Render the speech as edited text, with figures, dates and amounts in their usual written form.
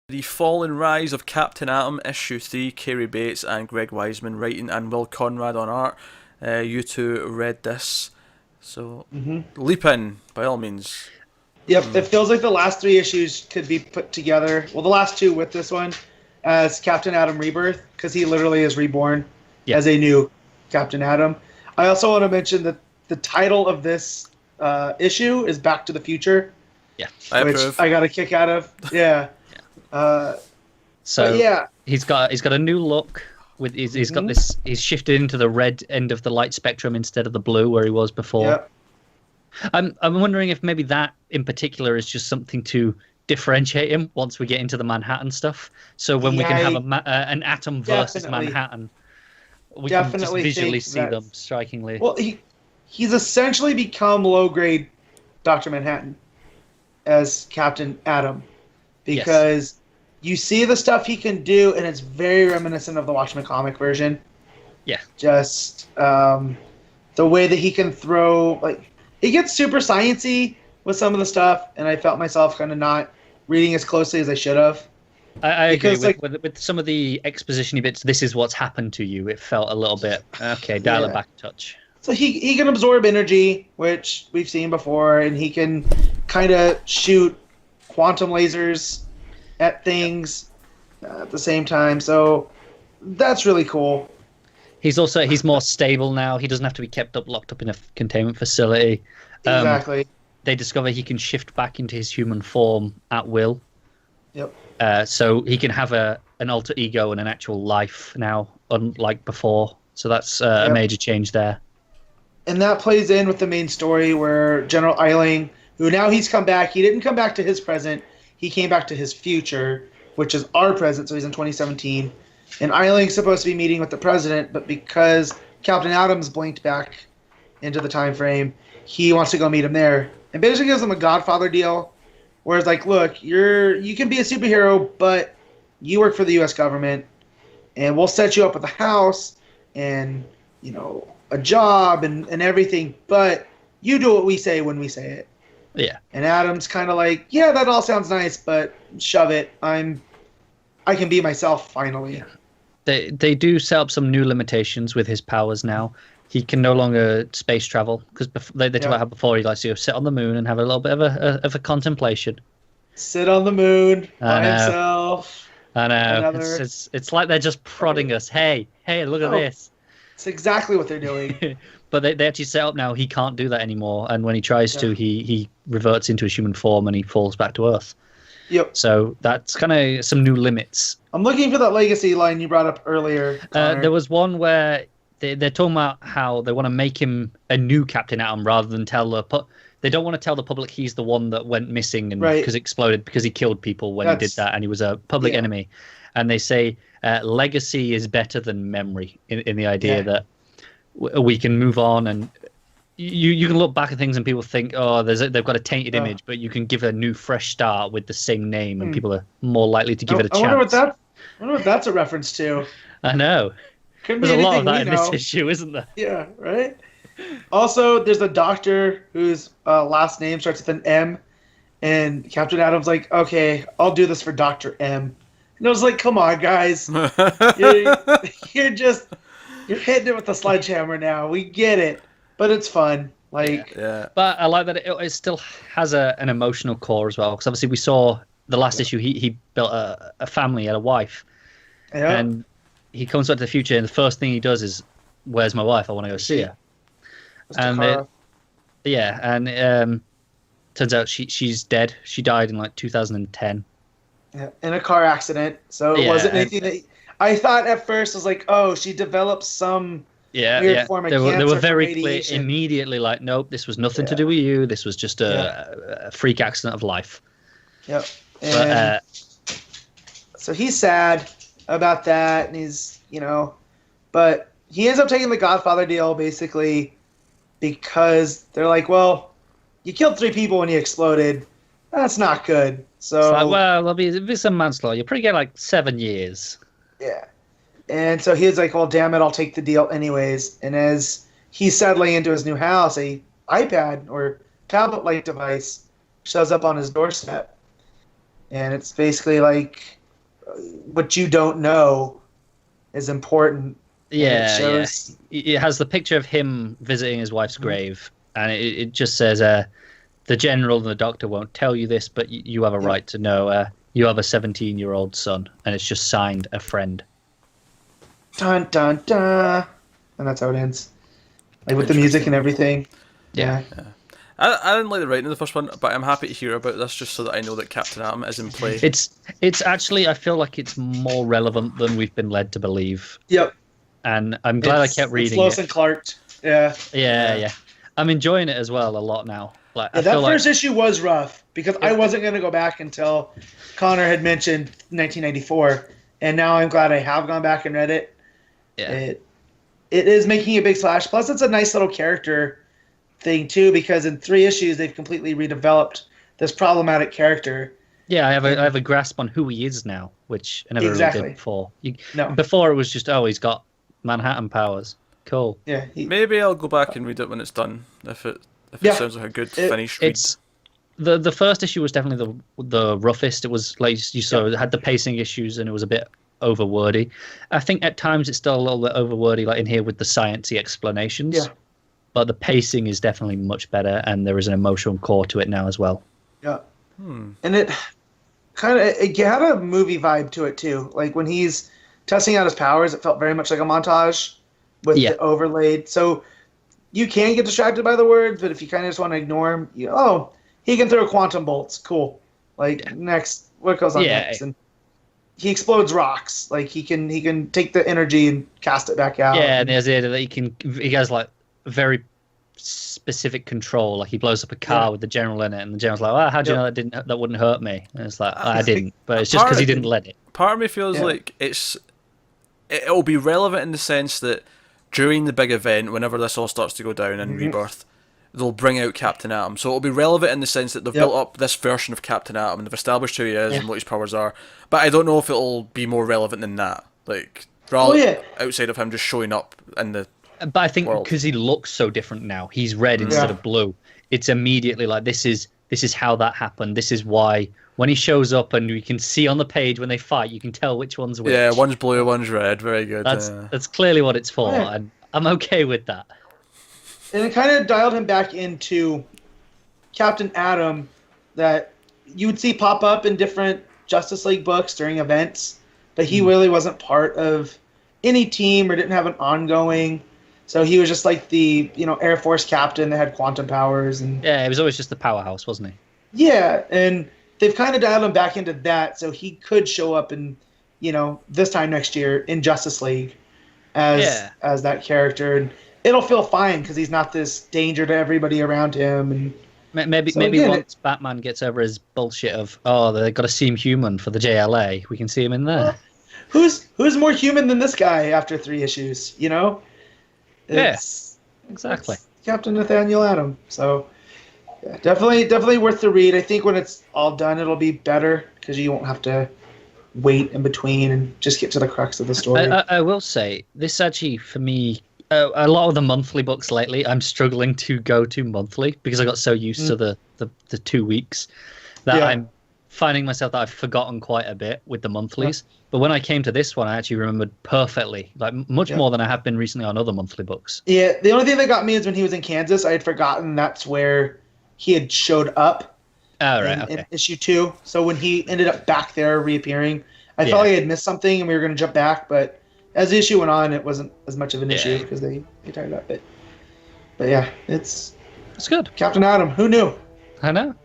The Fall and Rise of Captain Atom, Issue 3, Kerry Bates and Greg Weisman writing, and Will Conrad on art. You two read this, so leap in, by all means. Yep, it feels like the last 3 issues could be put together. Well, the last 2 with this one as Captain Atom Rebirth, because he literally is reborn as a new Captain Atom. I also want to mention that the title of this issue is Back to the Future. Yeah, I approve. I got a kick out of. Yeah. He's got a new look. He's got this. He's shifted into the red end of the light spectrum instead of the blue where he was before. Yep. I'm wondering if maybe that in particular is just something to differentiate him once we get into the Manhattan stuff. So when we can have an Atom versus Manhattan, we can just visually see them strikingly. Well, he's essentially become low grade Dr. Manhattan as Captain Atom, because you see the stuff he can do, and it's very reminiscent of the Watchmen comic version. Yeah. Just the way that he can throw, like, he gets super sciencey with some of the stuff, and I felt myself kind of not reading as closely as I should have. I agree with some of the exposition bits. This is what's happened to you. It felt a little bit dial it back a touch. So he can absorb energy, which we've seen before, and he can kind of shoot quantum lasers at things at the same time. So that's really cool. He's more stable now. He doesn't have to be locked up in a containment facility. Exactly. They discover he can shift back into his human form at will. Yep. So he can have an alter ego and an actual life now, unlike before. So that's a major change there. And that plays in with the main story where General Eiling, who now he's come back, he didn't come back to his present, he came back to his future, which is our present, so he's in 2017. And Eiling's supposed to be meeting with the president, but because Captain Atom's blinked back into the time frame, he wants to go meet him there. And basically gives him a Godfather deal, where it's like, look, you can be a superhero, but you work for the U.S. government, and we'll set you up with a house and, a job and everything, but you do what we say when we say it. Yeah. And Adam's kind of like, yeah, that all sounds nice, but shove it. I can be myself finally. They do set up some new limitations with his powers now. He can no longer space travel, because they talk about how before he likes to sit on the moon and have a little bit of a contemplation. Sit on the moon by himself. I know. It's like they're just prodding us. Hey, look at this. It's exactly what they're doing. But they actually set up now he can't do that anymore, and when he tries to, he reverts into his human form and he falls back to Earth. Yep. So that's kind of some new limits. I'm looking for that legacy line you brought up earlier. There was one where they're talking about how they want to make him a new Captain Atom rather than they don't want to tell the public he's the one that went missing and because exploded because he killed people when he did that and he was a public enemy. And they say legacy is better than memory in the idea that we can move on, and you can look back at things and people think, they've got a tainted image, but you can give a new fresh start with the same name and people are more likely to give it a chance. I wonder what that's a reference to. I know. There's a lot of that in this issue, isn't there? Yeah, right? Also, there's a doctor whose last name starts with an M, and Captain Atom's like, okay, I'll do this for Dr. M. And I was like, come on, guys. You're hitting it with the sledgehammer now. We get it. But it's fun. But I like that it still has an emotional core as well. Because obviously we saw the last issue, he built a family, had a wife. Yeah. And he comes back to the future, and the first thing he does is, where's my wife? I want to go see her. And turns out she's dead. She died in 2010. Yeah, in a car accident. So it wasn't anything that I thought at first was like, oh, she developed some weird form of cancer. They were very clear immediately, like, nope, this was nothing to do with you. This was just a freak accident of life. Yep. And so he's sad about that, and he's, but he ends up taking the Godfather deal basically because they're like, well, you killed 3 people when you exploded. That's not good. So it's like, well, there'll be some manslaughter. You'll probably get 7 years. Yeah. And so he's like, well, damn it, I'll take the deal anyways. And as he's settling into his new house, a iPad or tablet-like device shows up on his doorstep. And it's basically like what you don't know is important. Yeah, it shows... It has the picture of him visiting his wife's grave, and it just says, "The general and the doctor won't tell you this, but you have a right to know. You have a 17-year-old son," and it's just signed a friend. Dun dun dun, and that's how it ends, like with the music and everything. Yeah. I didn't like the writing of the first one, but I'm happy to hear about this just so that I know that Captain Atom is in play. It's actually, I feel like it's more relevant than we've been led to believe. Yep. And I'm glad I kept reading Lois and Clark. Yeah. I'm enjoying it as well a lot now. Like, that first issue was rough because I wasn't going to go back until Connor had mentioned 1994, and now I'm glad I have gone back and read it. Yeah. It is making a big splash. Plus, it's a nice little character thing too, because in 3 issues they've completely redeveloped this problematic character. Yeah, I have a grasp on who he is now, which I never really did before. Before it was just, he's got Manhattan powers. Cool. Yeah. Maybe I'll go back and read it when it's done. If it sounds like a good finished read. The first issue was definitely the roughest. It was like you saw, it had the pacing issues and it was a bit overwordy. I think at times it's still a little bit overwordy, like in here with the sciencey explanations. Yeah. But the pacing is definitely much better, and there is an emotional core to it now as well. Yeah. And it had a movie vibe to it too. Like when he's testing out his powers, it felt very much like a montage with the overlaid. So you can get distracted by the words, but if you kind of just want to ignore him, he can throw quantum bolts. Cool. Like next, what goes on next? And he explodes rocks. Like he can take the energy and cast it back out. Yeah, and there's the idea that he has like very specific control. Like he blows up a car with the general in it, and the general's like, "Well, how do you know that wouldn't hurt me?" And it's like, I didn't, but it's just because he didn't let it. Part of me feels like it'll be relevant in the sense that during the big event, whenever this all starts to go down in Rebirth, they'll bring out Captain Atom. So it'll be relevant in the sense that they've built up this version of Captain Atom and they've established who he is and what his powers are. But I don't know if it'll be more relevant than that. Like, outside of him just showing up in the But I think because he looks so different now, he's red instead of blue. It's immediately like, this is how that happened. This is why when he shows up and we can see on the page when they fight, you can tell which one's which. Yeah, one's blue, one's red. Very good. That's clearly what it's for, and I'm okay with that. And it kind of dialed him back into Captain Atom that you would see pop up in different Justice League books during events, but he really wasn't part of any team or didn't have an ongoing. So he was just like the Air Force captain that had quantum powers, and he was always just the powerhouse, wasn't he? Yeah, and they've kind of dialed him back into that, so he could show up in this time next year in Justice League as that character, and it'll feel fine because he's not this danger to everybody around him. And maybe once Batman gets over his bullshit of they've got to seem human for the JLA, we can see him in there. Who's more human than this guy after 3 issues? Yes, exactly. It's Captain Nathaniel Atom. So definitely worth the read. I think when it's all done, it'll be better because you won't have to wait in between and just get to the crux of the story. I will say this actually for me. A lot of the monthly books lately, I'm struggling to go to monthly because I got so used to the 2 weeks that I'm finding myself that I've forgotten quite a bit with the monthlies. But when I came to this one, I actually remembered perfectly, like much more than I have been recently on other monthly books. Yeah, the only thing that got me is when he was in Kansas, I had forgotten that's where he had showed up in issue 2. So when he ended up back there reappearing, I felt like I had missed something and we were going to jump back, but as the issue went on, it wasn't as much of an issue because they tied it up. But yeah, it's good. Captain Atom. Who knew? I know.